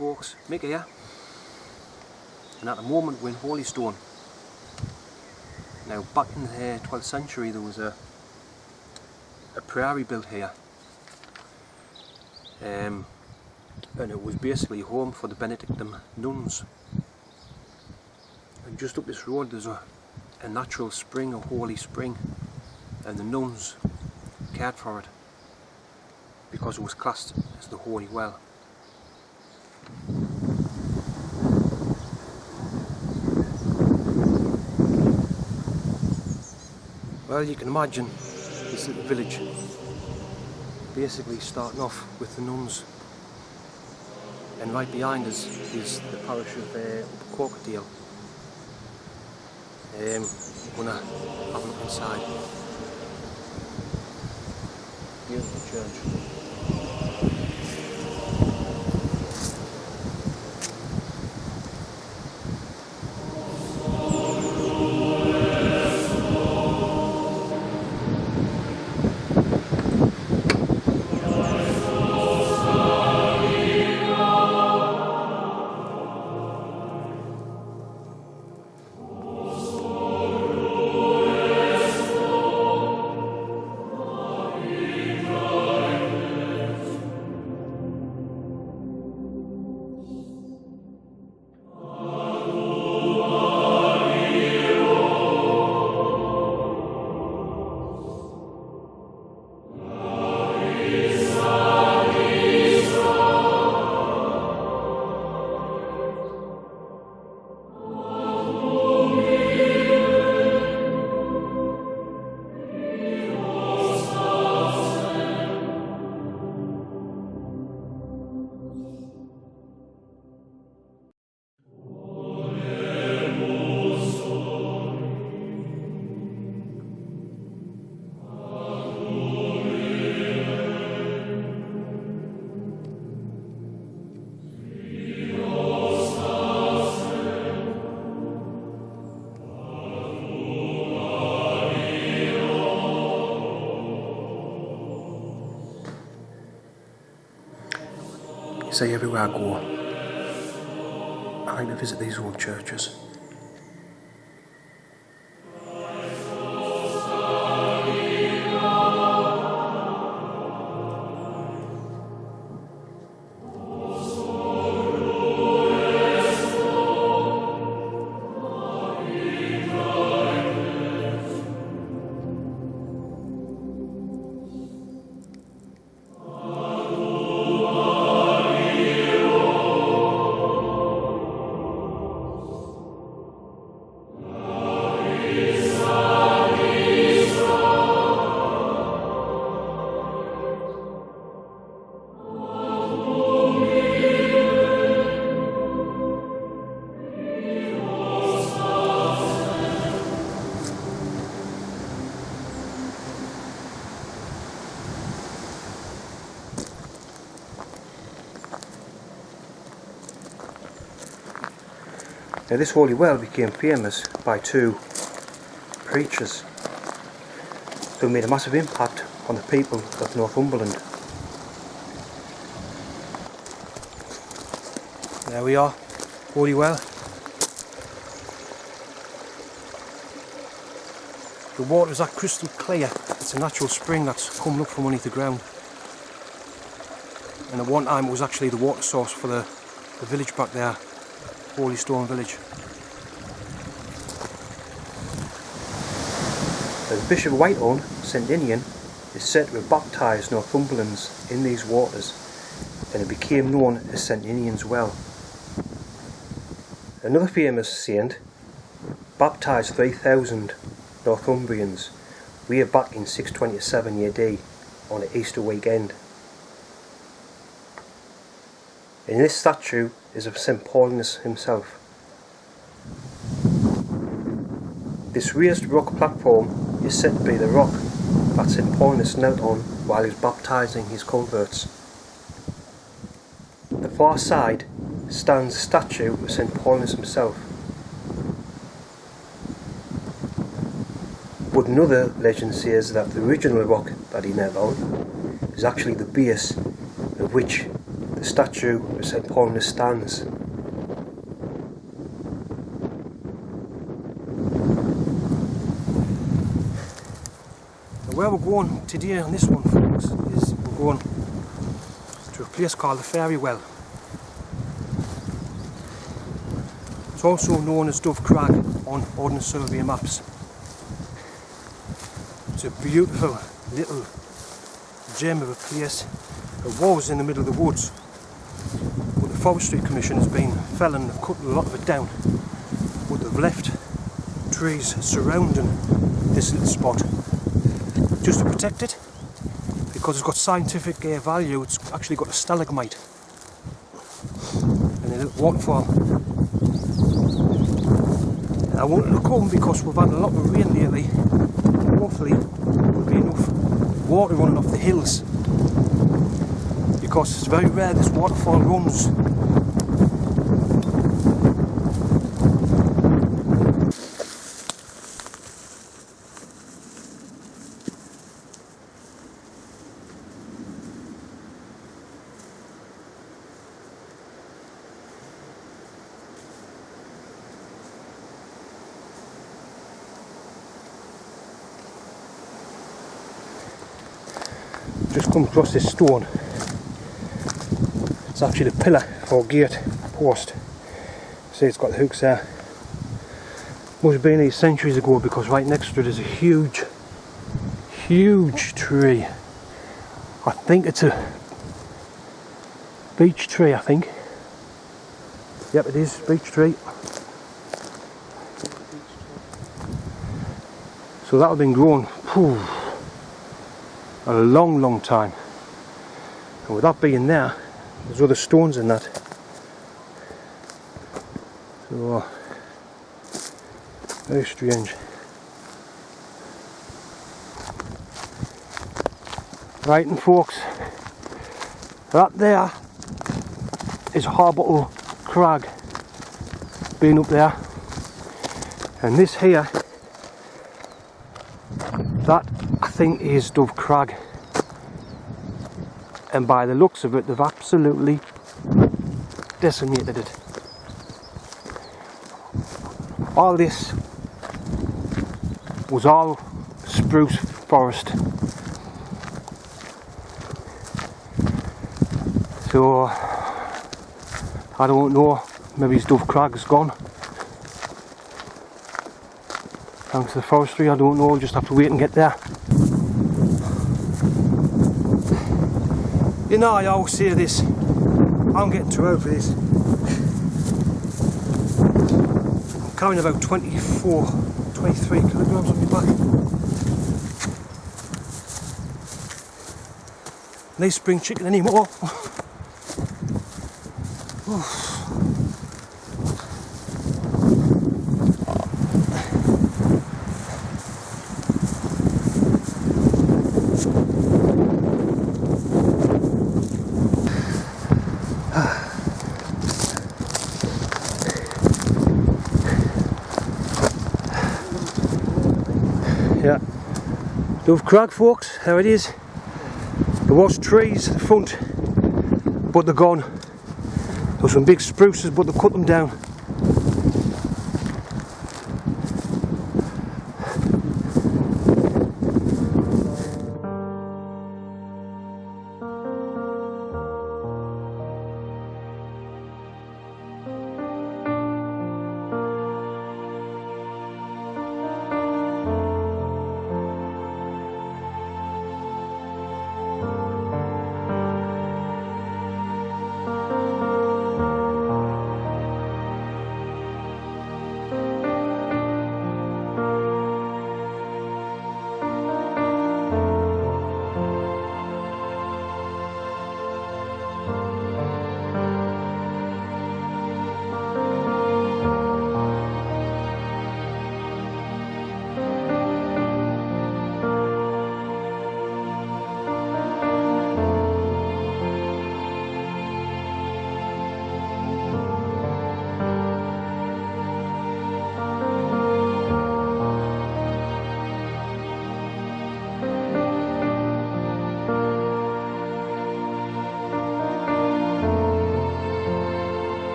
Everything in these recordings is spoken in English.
folks, Mick here, and at the moment we're in Holystone. Now back in the 12th century there was a priory built here, and it was basically home for the Benedictine nuns. And just up this road there's a natural spring, a holy spring, and the nuns cared for it because it was classed as the holy well. Well, you can imagine this little village basically starting off with the nuns, and right behind us is the parish of Corkerdale. We're going to have a look inside. Beautiful church. Say everywhere I go, I like to visit these old churches. Now this holy well became famous by two preachers who made a massive impact on the people of Northumberland. There we are, holy well. The water is that crystal clear. It's a natural spring that's coming up from underneath the ground. And at one time it was actually the water source for the village back there, Holystone village. The Bishop of Whitehorn, St Ninian, is said to have baptised Northumberlands in these waters, and it became known as St Ninian's Well. Another famous saint baptised 3,000 Northumbrians way back in 627 AD on an Easter weekend. And this statue is of St Paulinus himself. This raised rock platform is said to be the rock that St Paulinus knelt on while he was baptising his converts. At the far side stands a statue of St Paulinus himself. But another legend says that the original rock that he knelt on is actually the base of which the statue of St Paul stands. Where we're going today on this one, folks, is we're going to a place called the Fairy Well. It's also known as Dove Crag on Ordnance Survey maps. It's a beautiful little gem of a place. It was in the middle of the woods, but the Forestry Commission has been felling and cut a lot of it down. But they've left trees surrounding this little spot just to protect it, because it's got scientific value. It's actually got a stalagmite and a little waterfall. I wanted to come because we've had a lot of rain lately. Hopefully there'll be enough water running off the hills, because it's very rare this waterfall runs. Just come across this stone. It's actually the pillar or gate post. See, it's got the hooks there. Must have been here centuries ago, because right next to it is a huge tree. I think it's a beech tree, I think. Yep, it is, beech tree. So that would have been grown a long time, and with that being there, there's other stones in that, so very strange. Right, and folks, that there is Harbottle crag, been up there, and this here, that I think is Dove Crag, and by the looks of it they've absolutely decimated it. All this was all spruce forest, so I don't know, maybe his Dove Crag's gone. Thanks to the forestry, I don't know, we'll just have to wait and get there. You know, I always say this, I'm getting too old for this. I'm carrying about 23 kilograms on my back. No spring chicken anymore. Yeah, Dove Crag, folks, there it is. There was trees at the front, but they're gone. There were some big spruces, but they cut them down.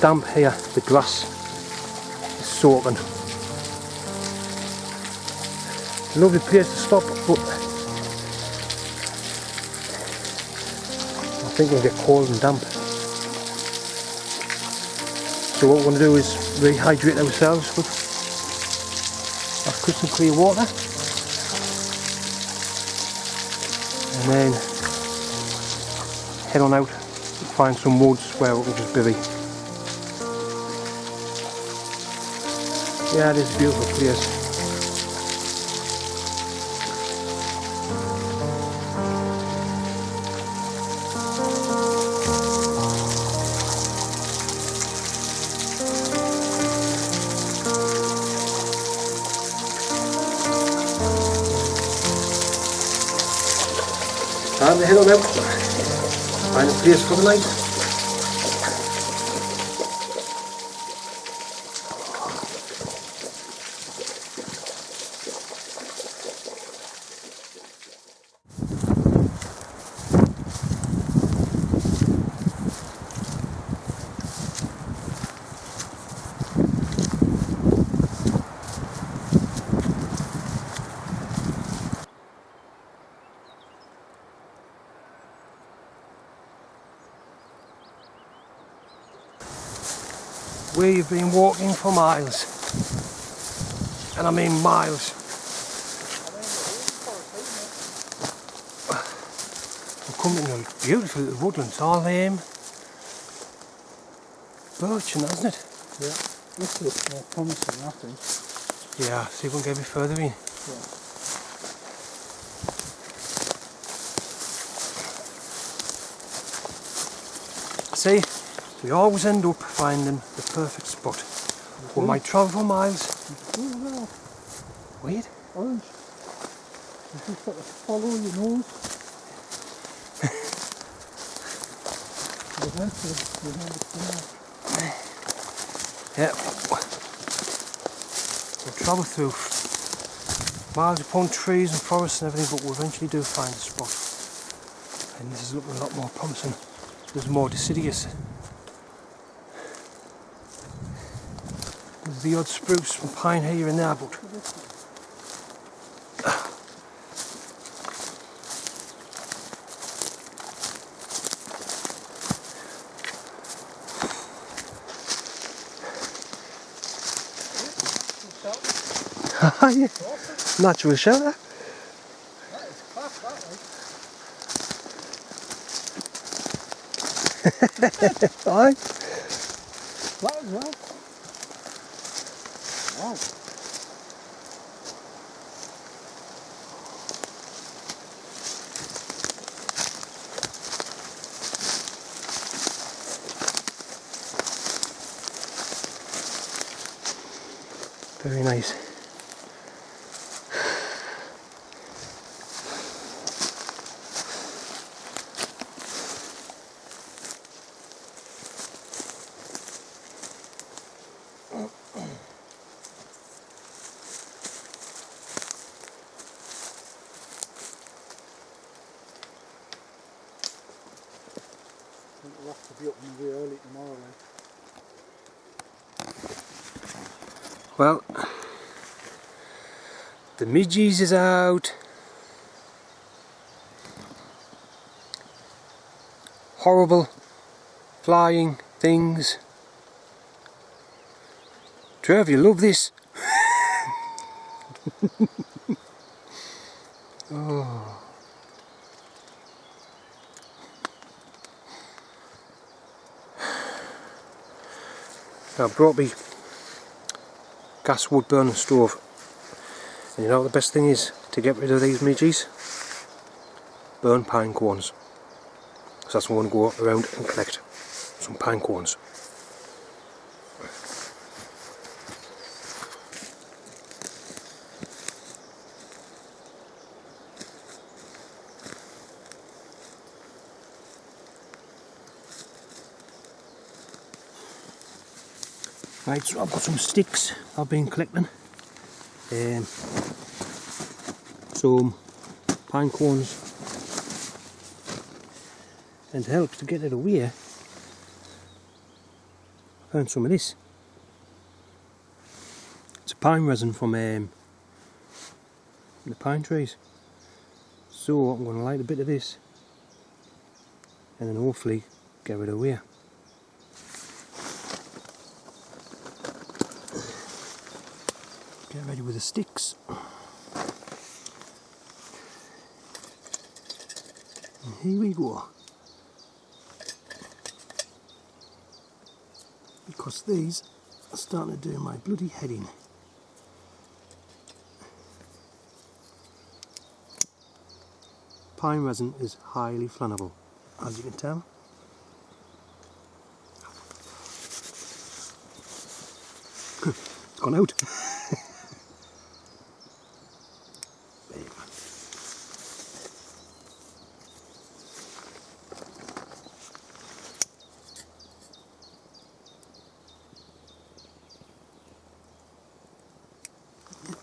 damp here, the grass is soaking. Lovely place to stop, but I think we'll get cold and damp. So what we're going to do is rehydrate ourselves with our crystal clear water, and then head on out and find some woods where we can just bivvy. Yeah, it is a beautiful place. Time to head on out, find a place for the night. We've been walking for miles, and I mean miles. We're coming to beautiful woodlands, all birch and that, isn't it? Yeah, this looks more promising, I think. Yeah, see if we can get a bit further in. Yeah. See? We always end up finding the perfect spot. We might travel for miles. Wait. Orange. You just got to follow your nose. Yeah. We'll travel through miles upon trees and forests and everything, but we eventually do find a spot. And this is looking a lot more promising. There's more deciduous. There's the odd spruce and pine here and there, but yeah. Natural shelter. That is class, that like. Aye. Flat as well. Wow. Very nice. We'll have to be up very early tomorrow then. Well, the midges is out. Horrible flying things. Trev, you love this. Oh. I brought me gas wood burning stove, and you know what the best thing is to get rid of these midges? Burn pine cones. So that's what I'm going to go around and collect some pine cones. Right, so I've got some sticks I've been collecting, some pine cones, and to help to get it away, Found some of this. It's a pine resin from the pine trees. So I'm going to light a bit of this and then hopefully get rid of wear. Get ready with the sticks. And here we go. Because these are starting to do my bloody head in. Pine resin is highly flammable, as you can tell. It's gone out. There you go.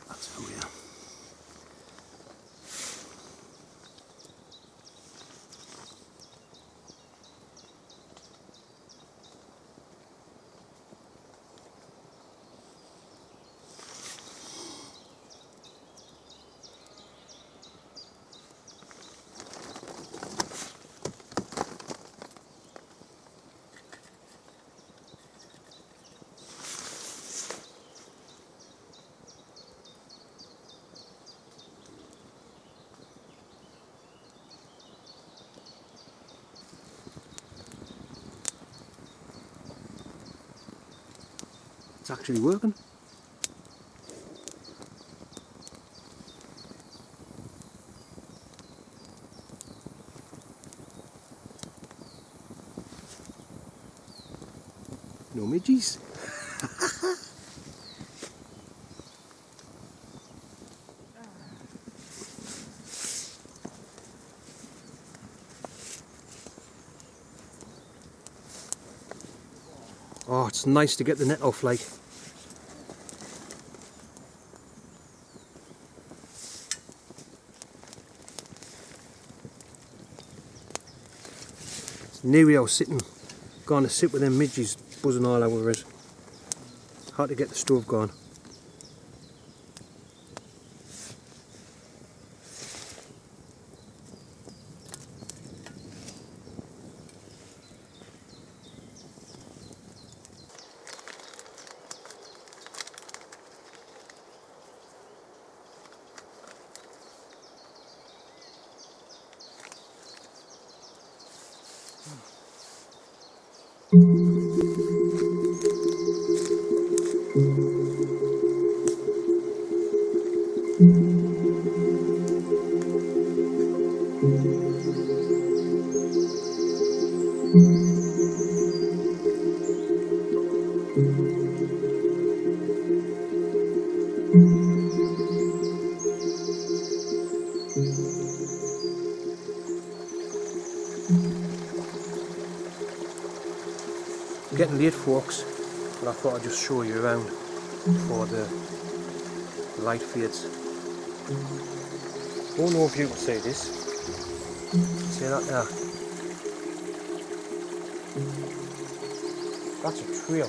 That's how we are. It's actually working. No midgies. Oh, it's nice to get the net off, like. It's nearly I was going to sit with them midges buzzing all over it. Hard to get the stove going. Getting late, folks, but I thought I'd just show you around before the light fades. Don't know if you can see this. See that there? That's a trail.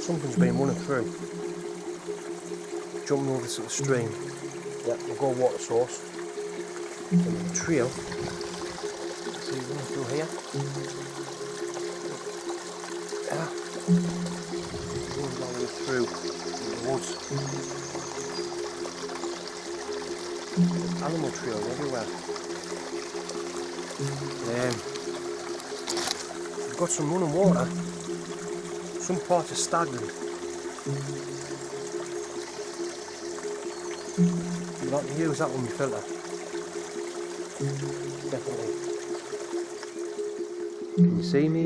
Something's been running through. Jumping over to the stream. Yeah, we'll go water source. And the trail. See, running through here. Yeah. Going all the way through the woods. There's animal trails everywhere. We've got some running water. Some parts are stagnant. You like to use that on your filter. Definitely. Can you see me,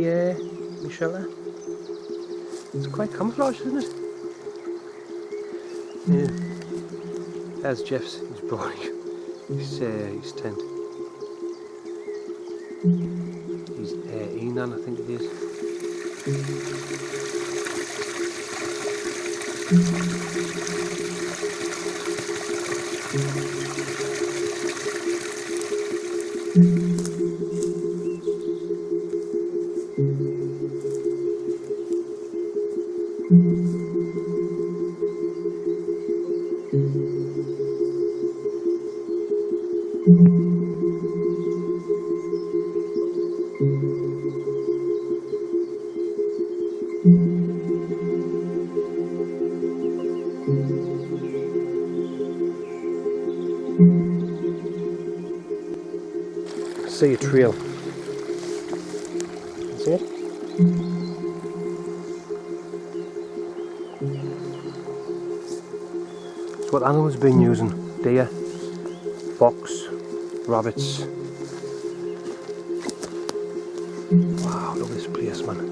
my shelter? It's quite camouflaged, isn't it? Yeah. There's Jeff's, he's boring. His tent. He's Enan, I think it is. See a trail. See it? It's what animals have been using. Deer, fox, rabbits. Wow, look at this place, man.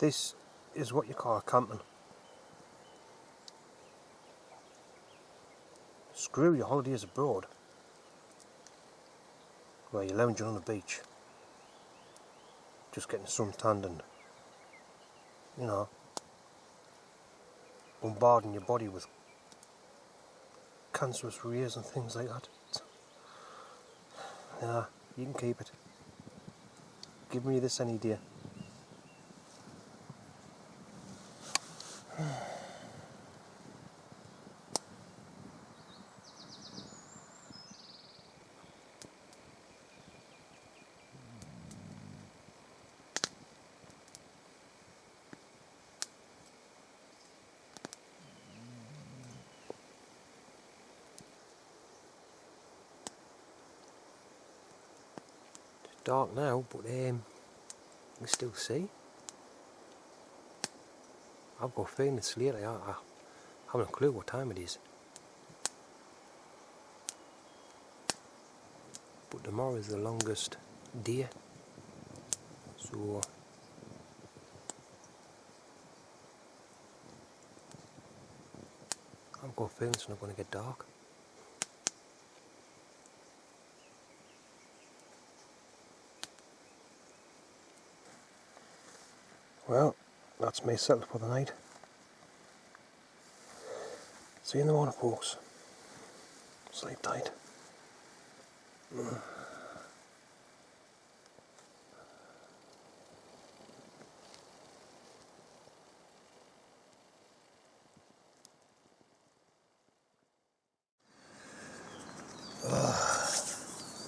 This is what you call camping. Screw your holidays abroad, where you're lounging on the beach, just getting suntanned and, you know, bombarding your body with cancerous rays and things like that. Yeah, you can keep it. Give me this any day. Dark now, but we still see. I've got a feeling it's late. I haven't a clue what time it is. But tomorrow is the longest day, so I've got a feeling it's not going to get dark. Well, that's me settled for the night. See you in the morning, folks. Sleep tight.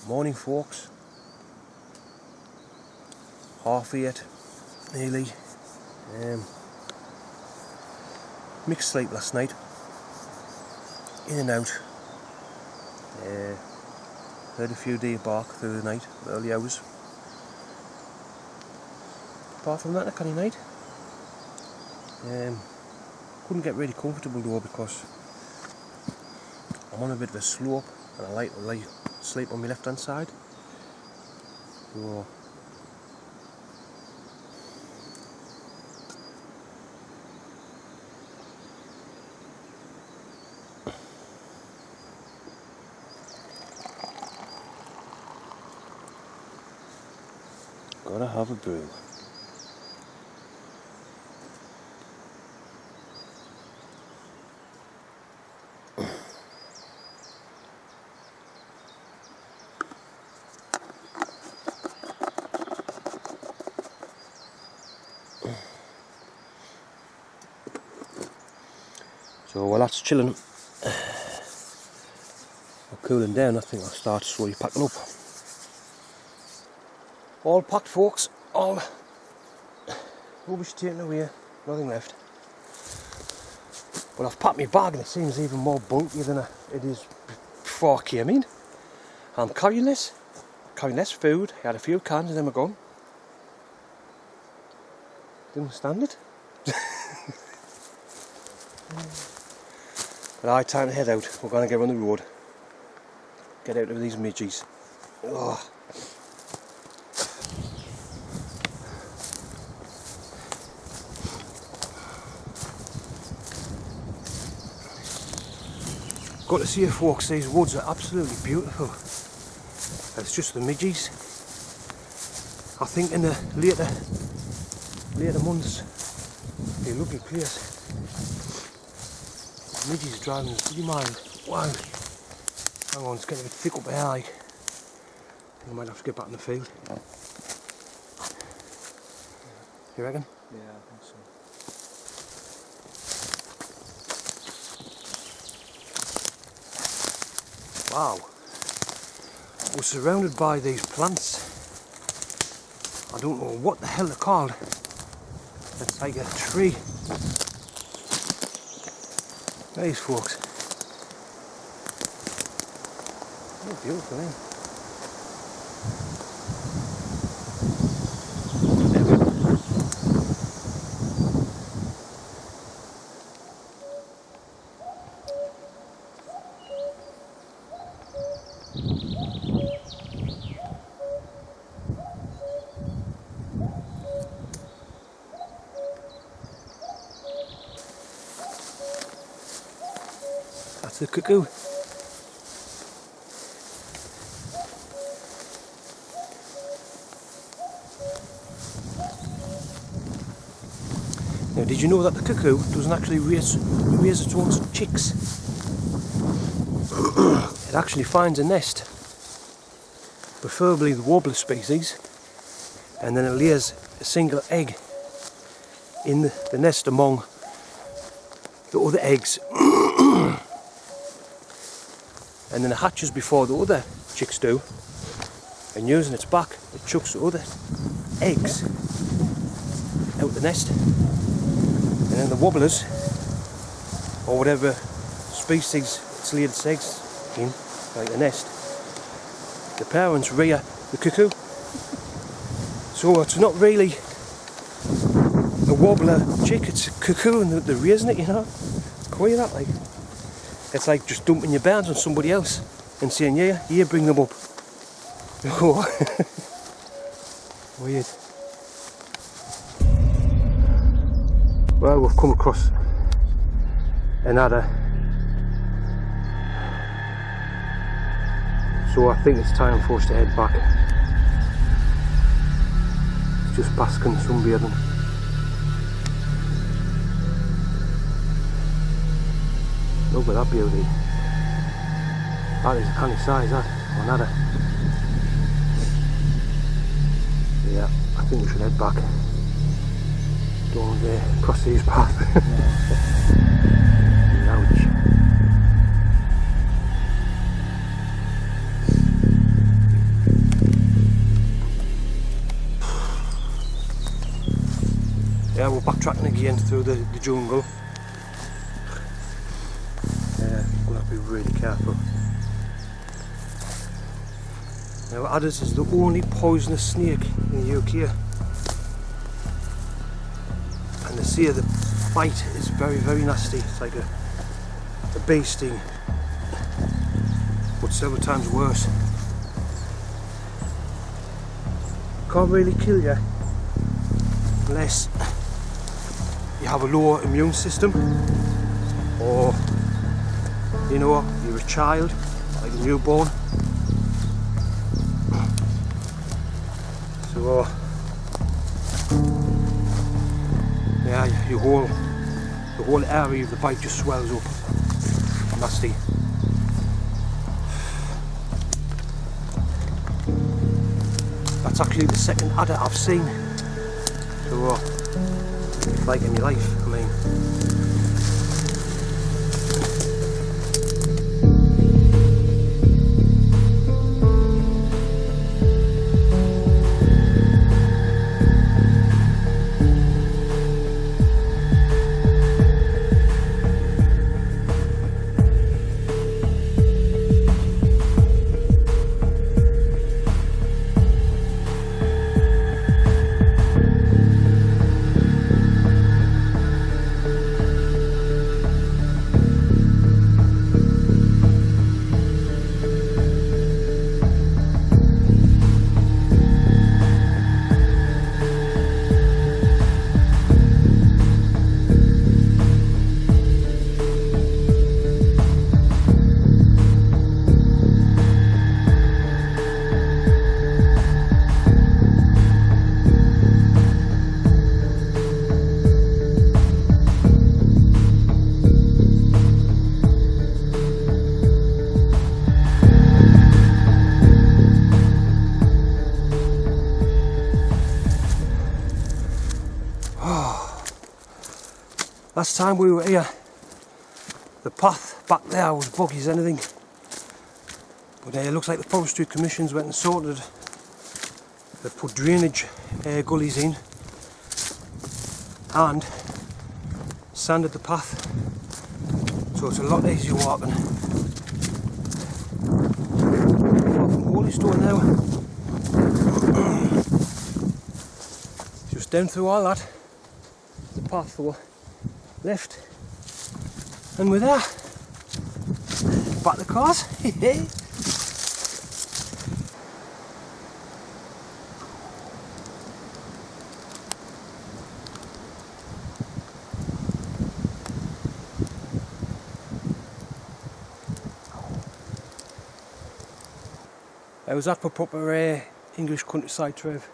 Morning, folks. 8:30, nearly. Mixed sleep last night. In and out. Heard a few deer bark through the night, early hours. Apart from that, a canny night. Couldn't get really comfortable though because I'm on a bit of a slope and I like to sleep on my left hand side. So Gotta have a brew. So while that's chilling or cooling down, I think I'll start slowly packing up. All packed, folks. All rubbish taken away, nothing left. But I've packed my bag and it seems even more bulky than it is before I came in. I'm carrying less food. I had a few cans and then we're gone. Didn't stand it. But I time to head out. We're going to get on the road. Get out of these midges. Oh. Got to see you, folks, these woods are absolutely beautiful. It's just the midges. I think in the later months it'll be a lovely place. The midges driving us bloody mind. Wow. Hang on, it's getting a bit thick up here. I think I might have to get back in the field. You reckon? Yeah, I think so. Wow, we're surrounded by these plants. I don't know what the hell they're called. It's like a tree. These folks. Oh, beautiful, eh? That's the cuckoo. Now, did you know that the cuckoo doesn't actually raise its own chicks? It actually finds a nest, preferably the warbler species, and then it lays a single egg in the nest among the other eggs. And then it hatches before the other chicks do, and using its back it chucks the other eggs out the nest, and then the wobblers, or whatever species it's laid its eggs in, like the nest, the parents rear the cuckoo. So it's not really a wobbler chick, it's a cuckoo and they're raising it, you know. It's quite that, like. It's like just dumping your birds on somebody else and saying, yeah, bring them up. Oh. Weird. Well, we've come across an adder. So I think it's time for us to head back. It's just basking sunbathing. Look at that beauty. That is a canny size, that, on adder. Yeah, I think we should head back. Don't cross these paths. Ouch. Yeah, we're backtracking again through the jungle. We'll have to be really careful. Now, adders is the only poisonous snake in the UK, and they say the bite is very, very nasty. It's like a bee sting, but several times worse. Can't really kill you unless you have a lower immune system, or you know, you're a child, like a newborn. So Yeah, the whole area of the bike just swells up. Nasty. That's actually the second adder I've seen. So, like in your life, I mean. Last time we were here, the path back there was boggy as anything. But it looks like the Forestry Commission's went and sorted. They put drainage gullies in and sanded the path, so it's a lot easier walking. Far from Holy Stone now. Just down through all that, the path though. Left, and with that, back the cars. I was at for proper English countryside drive,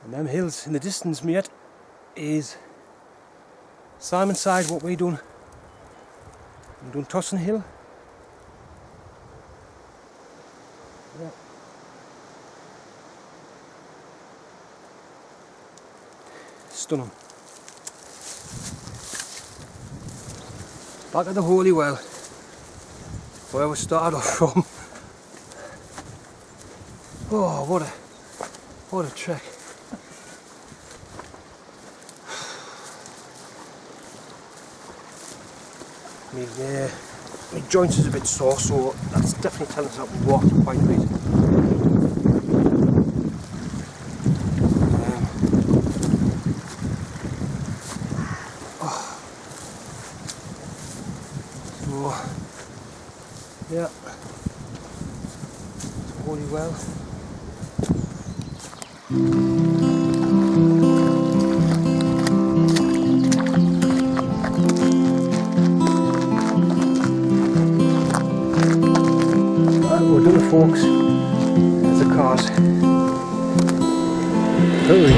and them hills in the distance, mate, is Simon side. What we done? We done Tossin Hill. Yeah. Stunning. Back at the Holy Well, where we started off from. Oh, what a trek. My joints is a bit sore, so that's definitely telling us that we walked quite a bit. So, yeah, it's Holy Well. We're done, folks. There's the cars. Hurry.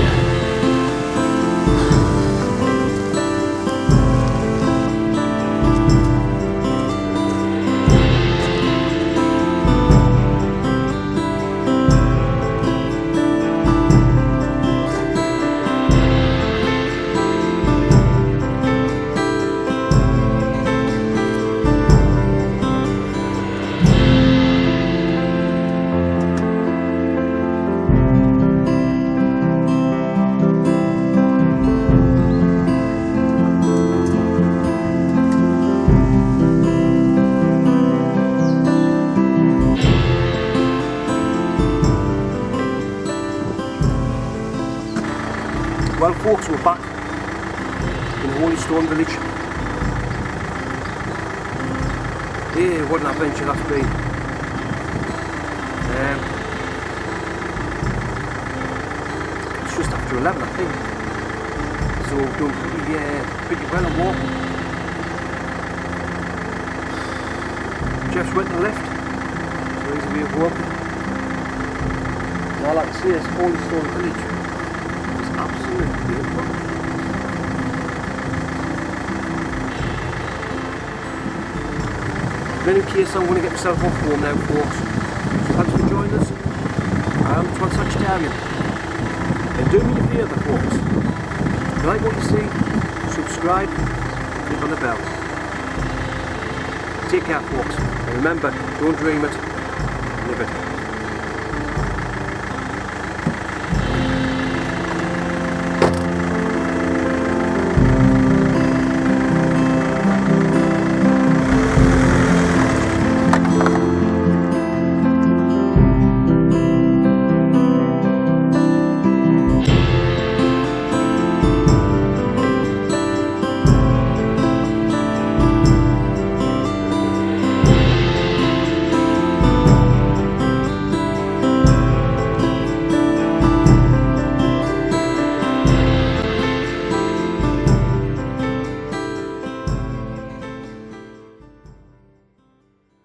Well, folks, we're back in Holy Stone Village. Yeah, what an adventure that's been. It's just after 11, I think. So we've done pretty well on walking. Jeff's went to the left, so he's a bit of walking. And I like to see this holy stone village. It's absolutely beautiful. Then in case I'm going to get myself off home now, folks. Thanks for joining us. I am Transactarian. And do me a favour, folks. If you like what you see, subscribe, click on the bell. Take care, folks. And remember, don't dream it, live it.